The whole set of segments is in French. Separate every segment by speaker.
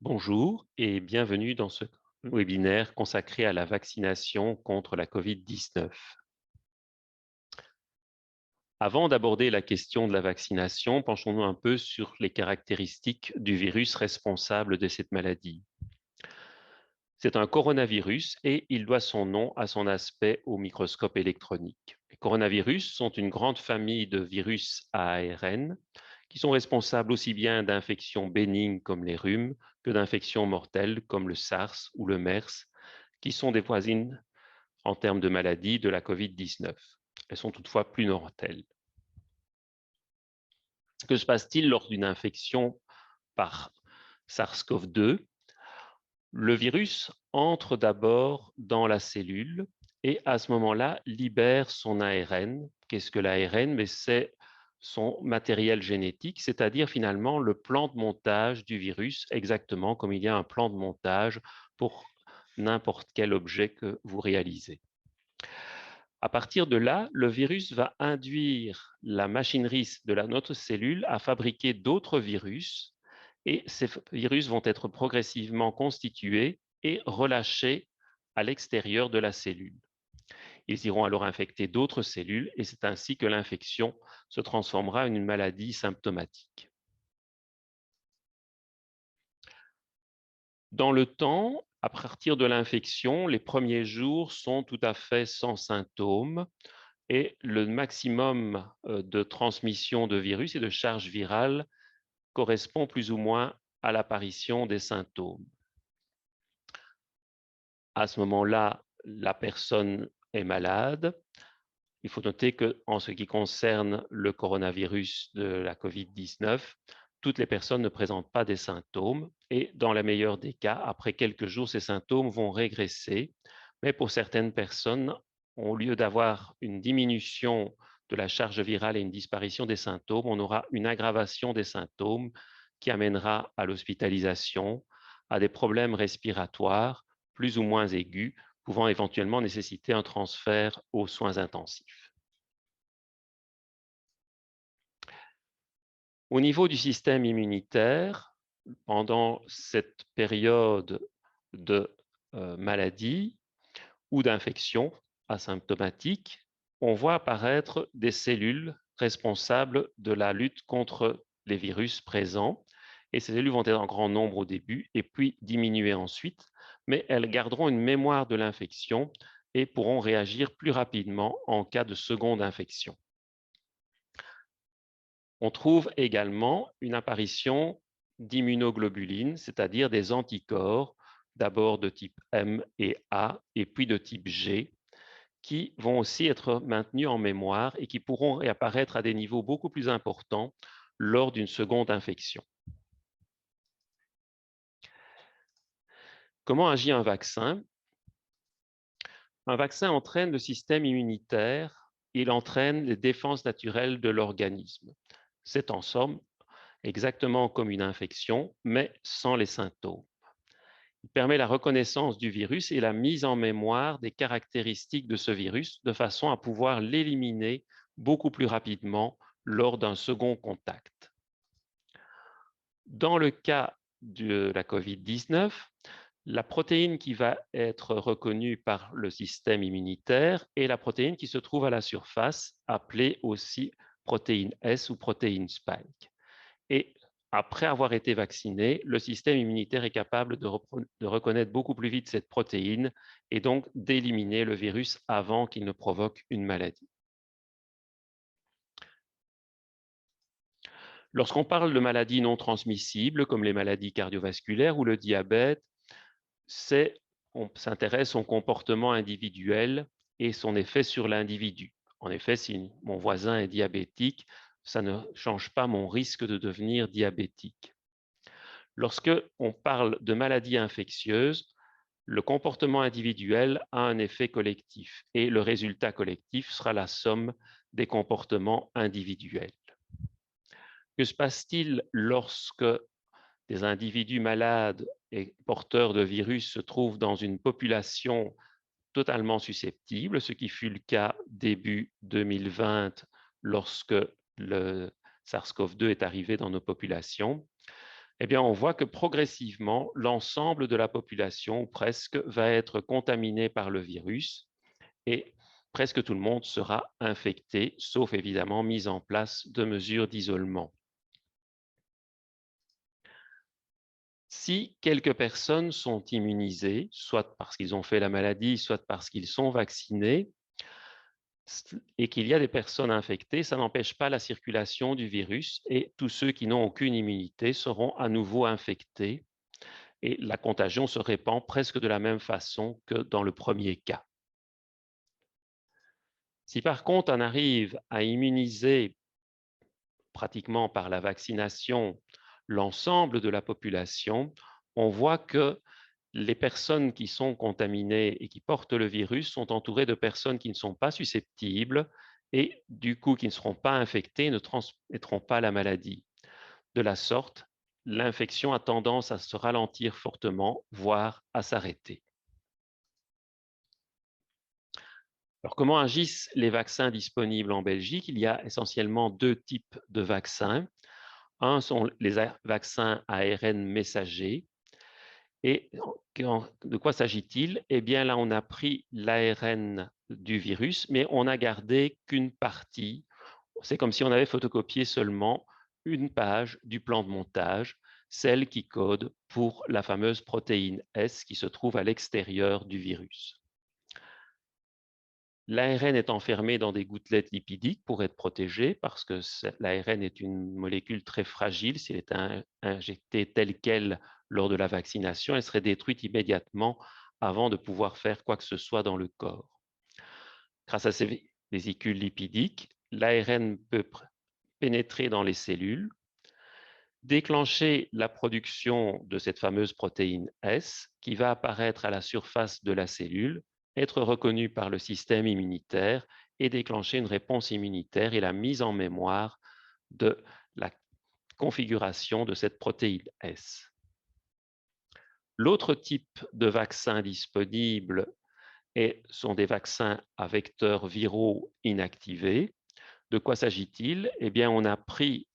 Speaker 1: Bonjour et bienvenue dans ce webinaire consacré à la vaccination contre la COVID-19. Avant d'aborder la question de la vaccination, penchons-nous un peu sur les caractéristiques du virus responsable de cette maladie. C'est un coronavirus et il doit son nom à son aspect au microscope électronique. Les coronavirus sont une grande famille de virus à ARN qui sont responsables aussi bien d'infections bénignes comme les rhumes que d'infections mortelles comme le SARS ou le MERS, qui sont des voisines en termes de maladies de la COVID-19. Elles sont toutefois plus mortelles. Que se passe-t-il lors d'une infection par SARS-CoV-2? Le virus entre d'abord dans la cellule et à ce moment-là libère son ARN. Qu'est-ce que l'ARN? C'est son matériel génétique, c'est-à-dire finalement le plan de montage du virus, exactement comme il y a un plan de montage pour n'importe quel objet que vous réalisez. À partir de là, le virus va induire la machinerie de notre cellule à fabriquer d'autres virus et ces virus vont être progressivement constitués et relâchés à l'extérieur de la cellule. Ils iront alors infecter d'autres cellules et c'est ainsi que l'infection se transformera en une maladie symptomatique. Dans le temps, à partir de l'infection, les premiers jours sont tout à fait sans symptômes et le maximum de transmission de virus et de charge virale correspond plus ou moins à l'apparition des symptômes. À ce moment-là, la personne est malade. Il faut noter qu'en ce qui concerne le coronavirus de la COVID-19, toutes les personnes ne présentent pas des symptômes et dans la meilleure des cas, après quelques jours, ces symptômes vont régresser. Mais pour certaines personnes, au lieu d'avoir une diminution de la charge virale et une disparition des symptômes, on aura une aggravation des symptômes qui amènera à l'hospitalisation, à des problèmes respiratoires plus ou moins aigus, pouvant éventuellement nécessiter un transfert aux soins intensifs. Au niveau du système immunitaire, pendant cette période de maladie ou d'infection asymptomatique, on voit apparaître des cellules responsables de la lutte contre les virus présents. Et ces cellules vont être en grand nombre au début et puis diminuer ensuite, mais elles garderont une mémoire de l'infection et pourront réagir plus rapidement en cas de seconde infection. On trouve également une apparition d'immunoglobulines, c'est-à-dire des anticorps, d'abord de type M et A, et puis de type G, qui vont aussi être maintenus en mémoire et qui pourront réapparaître à des niveaux beaucoup plus importants lors d'une seconde infection. Comment agit un vaccin? Un vaccin entraîne le système immunitaire, il entraîne les défenses naturelles de l'organisme. C'est en somme exactement comme une infection, mais sans les symptômes. Il permet la reconnaissance du virus et la mise en mémoire des caractéristiques de ce virus de façon à pouvoir l'éliminer beaucoup plus rapidement lors d'un second contact. Dans le cas de la COVID-19, la protéine qui va être reconnue par le système immunitaire est la protéine qui se trouve à la surface, appelée aussi protéine S ou protéine Spike. Et après avoir été vacciné, le système immunitaire est capable de reconnaître beaucoup plus vite cette protéine et donc d'éliminer le virus avant qu'il ne provoque une maladie. Lorsqu'on parle de maladies non transmissibles, comme les maladies cardiovasculaires ou le diabète, on s'intéresse au comportement individuel et son effet sur l'individu. En effet, si mon voisin est diabétique, ça ne change pas mon risque de devenir diabétique. Lorsque on parle de maladies infectieuses, le comportement individuel a un effet collectif et le résultat collectif sera la somme des comportements individuels. Que se passe-t-il lorsque des individus malades et porteurs de virus se trouvent dans une population totalement susceptible, ce qui fut le cas début 2020 lorsque le SARS-CoV-2 est arrivé dans nos populations? Eh bien, on voit que progressivement, l'ensemble de la population, ou presque, va être contaminé par le virus et presque tout le monde sera infecté, sauf évidemment mise en place de mesures d'isolement. Si quelques personnes sont immunisées, soit parce qu'ils ont fait la maladie, soit parce qu'ils sont vaccinés, et qu'il y a des personnes infectées, ça n'empêche pas la circulation du virus et tous ceux qui n'ont aucune immunité seront à nouveau infectés et la contagion se répand presque de la même façon que dans le premier cas. Si par contre on arrive à immuniser pratiquement par la vaccination l'ensemble de la population, on voit que les personnes qui sont contaminées et qui portent le virus sont entourées de personnes qui ne sont pas susceptibles et du coup qui ne seront pas infectées et ne transmettront pas la maladie. De la sorte, l'infection a tendance à se ralentir fortement, voire à s'arrêter. Alors, comment agissent les vaccins disponibles en Belgique? Il y a essentiellement deux types de vaccins. Un sont les vaccins ARN messagers. Et de quoi s'agit-il? Eh bien, là, on a pris l'ARN du virus, mais on n'a gardé qu'une partie. C'est comme si on avait photocopié seulement une page du plan de montage, celle qui code pour la fameuse protéine S qui se trouve à l'extérieur du virus. L'ARN est enfermé dans des gouttelettes lipidiques pour être protégé parce que l'ARN est une molécule très fragile. S'il est injecté tel quel lors de la vaccination, elle serait détruite immédiatement avant de pouvoir faire quoi que ce soit dans le corps. Grâce à ces vésicules lipidiques, l'ARN peut pénétrer dans les cellules, déclencher la production de cette fameuse protéine S qui va apparaître à la surface de la cellule, être reconnue par le système immunitaire et déclencher une réponse immunitaire et la mise en mémoire de la configuration de cette protéine S. L'autre type de vaccin disponible sont des vaccins à vecteurs viraux inactivés. De quoi s'agit-il? Eh bien, on a pris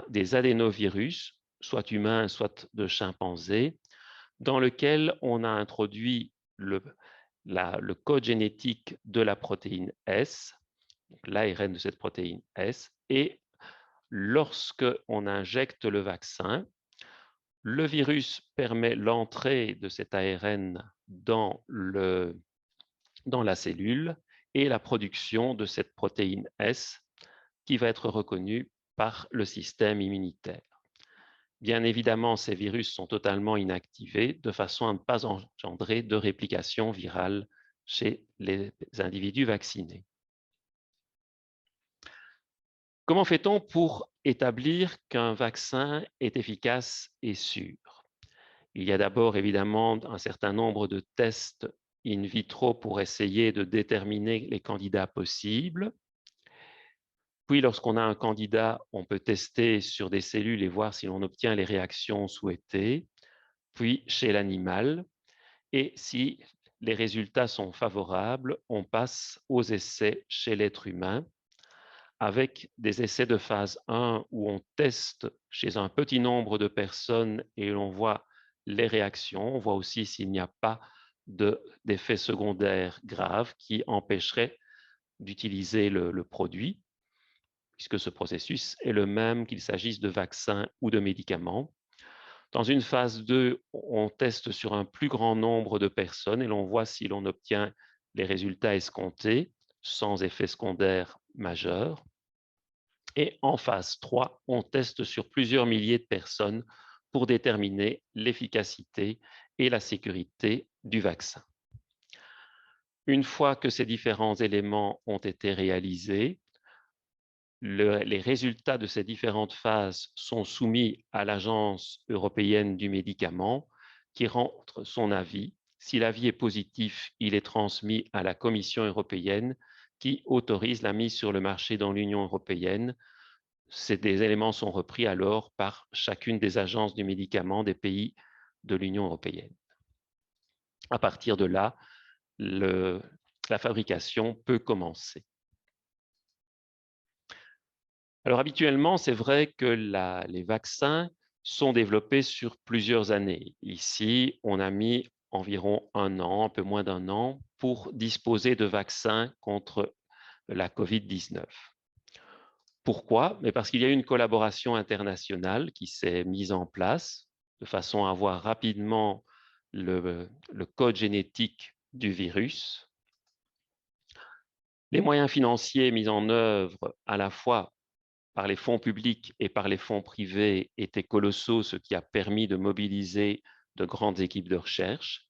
Speaker 1: des adénovirus, soit humains, soit de chimpanzés, dans lequel on a introduit le code génétique de la protéine S, l'ARN de cette protéine S, et lorsque on injecte le vaccin, le virus permet l'entrée de cet ARN dans la cellule et la production de cette protéine S qui va être reconnue par le système immunitaire. Bien évidemment, ces virus sont totalement inactivés de façon à ne pas engendrer de réplication virale chez les individus vaccinés. Comment fait-on pour établir qu'un vaccin est efficace et sûr? Il y a d'abord évidemment un certain nombre de tests in vitro pour essayer de déterminer les candidats possibles. Puis, lorsqu'on a un candidat, on peut tester sur des cellules et voir si l'on obtient les réactions souhaitées. Puis, chez l'animal. Et si les résultats sont favorables, on passe aux essais chez l'être humain avec des essais de phase 1 où on teste chez un petit nombre de personnes et l'on voit les réactions. On voit aussi s'il n'y a pas d'effets secondaires graves qui empêcheraient d'utiliser le produit, puisque ce processus est le même qu'il s'agisse de vaccins ou de médicaments. Dans une phase 2, on teste sur un plus grand nombre de personnes et l'on voit si l'on obtient les résultats escomptés sans effet secondaire majeur. Et en phase 3, on teste sur plusieurs milliers de personnes pour déterminer l'efficacité et la sécurité du vaccin. Une fois que ces différents éléments ont été réalisés, les résultats de ces différentes phases sont soumis à l'Agence européenne du médicament qui rend son avis. Si l'avis est positif, il est transmis à la Commission européenne qui autorise la mise sur le marché dans l'Union européenne. Des éléments sont repris alors par chacune des agences du médicament des pays de l'Union européenne. À partir de là, la fabrication peut commencer. Alors habituellement, c'est vrai que les vaccins sont développés sur plusieurs années. Ici, on a mis environ un an, un peu moins d'un an, pour disposer de vaccins contre la COVID-19. Pourquoi? Mais parce qu'il y a eu une collaboration internationale qui s'est mise en place de façon à avoir rapidement le code génétique du virus. Les moyens financiers mis en œuvre à la fois par les fonds publics et par les fonds privés étaient colossaux, ce qui a permis de mobiliser de grandes équipes de recherche.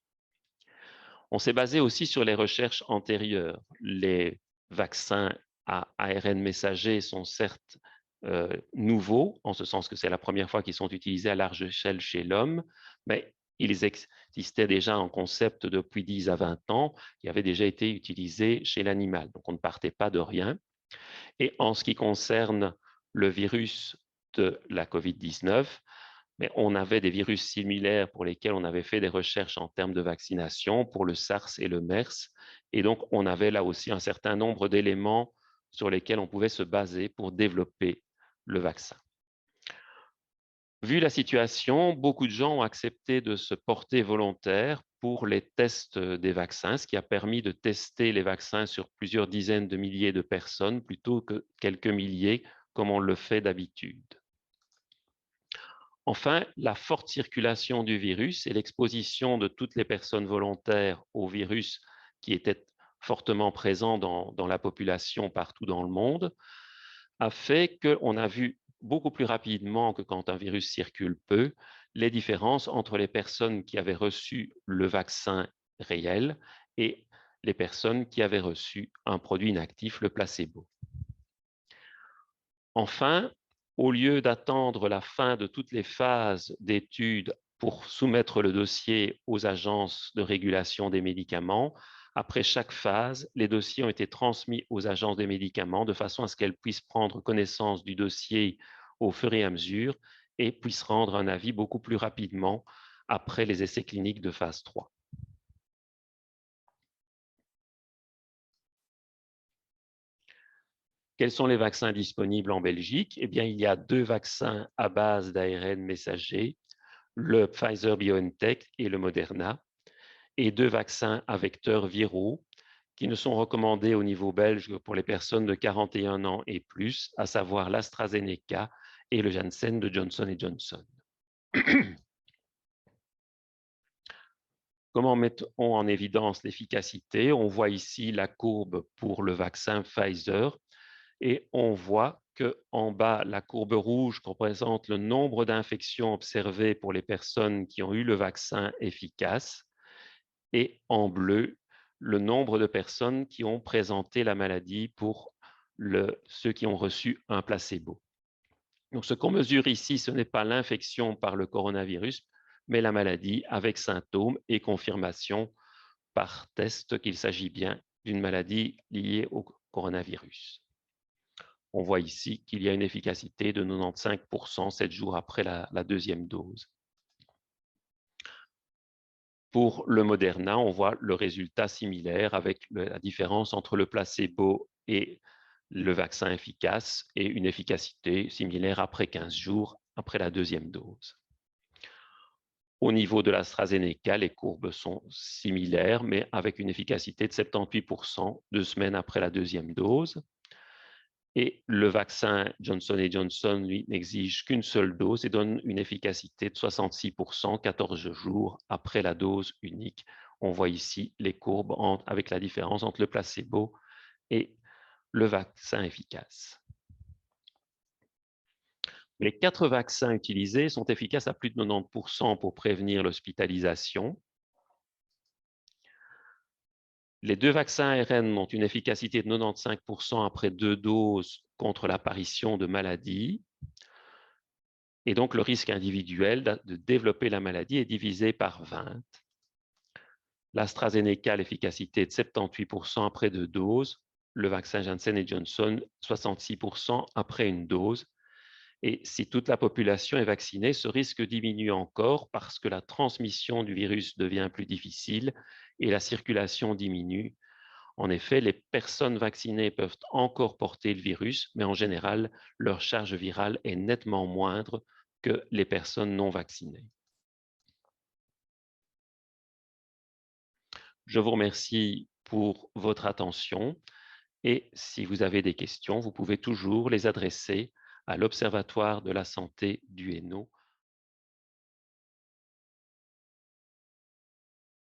Speaker 1: On s'est basé aussi sur les recherches antérieures. Les vaccins à ARN messager sont certes nouveaux, en ce sens que c'est la première fois qu'ils sont utilisés à large échelle chez l'homme, mais ils existaient déjà en concept depuis 10 à 20 ans, qui avaient déjà été utilisés chez l'animal. Donc on ne partait pas de rien. Et en ce qui concerne le virus de la COVID-19, mais on avait des virus similaires pour lesquels on avait fait des recherches en termes de vaccination pour le SARS et le MERS. Et donc, on avait là aussi un certain nombre d'éléments sur lesquels on pouvait se baser pour développer le vaccin. Vu la situation, beaucoup de gens ont accepté de se porter volontaires pour les tests des vaccins, ce qui a permis de tester les vaccins sur plusieurs dizaines de milliers de personnes plutôt que quelques milliers comme on le fait d'habitude. Enfin, la forte circulation du virus et l'exposition de toutes les personnes volontaires au virus qui était fortement présent dans la population partout dans le monde a fait qu'on a vu beaucoup plus rapidement que quand un virus circule peu, les différences entre les personnes qui avaient reçu le vaccin réel et les personnes qui avaient reçu un produit inactif, le placebo. Enfin, au lieu d'attendre la fin de toutes les phases d'études pour soumettre le dossier aux agences de régulation des médicaments, après chaque phase, les dossiers ont été transmis aux agences des médicaments de façon à ce qu'elles puissent prendre connaissance du dossier au fur et à mesure et puissent rendre un avis beaucoup plus rapidement après les essais cliniques de phase 3. Quels sont les vaccins disponibles en Belgique? Eh bien, il y a 2 vaccins à base d'ARN messager, le Pfizer-BioNTech et le Moderna, et 2 vaccins à vecteurs viraux qui ne sont recommandés au niveau belge que pour les personnes de 41 ans et plus, à savoir l'AstraZeneca et le Janssen de Johnson & Johnson. Comment mettons en évidence l'efficacité? On voit ici la courbe pour le vaccin Pfizer et on voit qu'en bas, la courbe rouge représente le nombre d'infections observées pour les personnes qui ont eu le vaccin efficace et en bleu, le nombre de personnes qui ont présenté la maladie pour ceux qui ont reçu un placebo. Donc, ce qu'on mesure ici, ce n'est pas l'infection par le coronavirus, mais la maladie avec symptômes et confirmation par test qu'il s'agit bien d'une maladie liée au coronavirus. On voit ici qu'il y a une efficacité de 95% 7 jours après la deuxième dose. Pour le Moderna, on voit le résultat similaire avec la différence entre le placebo et le vaccin efficace et une efficacité similaire après 15 jours après la deuxième dose. Au niveau de l'AstraZeneca, les courbes sont similaires, mais avec une efficacité de 78% 2 semaines après la deuxième dose. Et le vaccin Johnson & Johnson, lui, n'exige qu'une seule dose et donne une efficacité de 66% 14 jours après la dose unique. On voit ici les courbes avec la différence entre le placebo et le vaccin efficace. Les 4 vaccins utilisés sont efficaces à plus de 90% pour prévenir l'hospitalisation. Les 2 vaccins ARN ont une efficacité de 95% après 2 doses contre l'apparition de maladies. Et donc, le risque individuel de développer la maladie est divisé par 20. L'AstraZeneca, l'efficacité de 78% après 2 doses. Le vaccin Janssen & Johnson, 66% après une dose. Et si toute la population est vaccinée, ce risque diminue encore parce que la transmission du virus devient plus difficile et la circulation diminue. En effet, les personnes vaccinées peuvent encore porter le virus, mais en général, leur charge virale est nettement moindre que les personnes non vaccinées. Je vous remercie pour votre attention et si vous avez des questions, vous pouvez toujours les adresser à l'Observatoire de la santé du Hainaut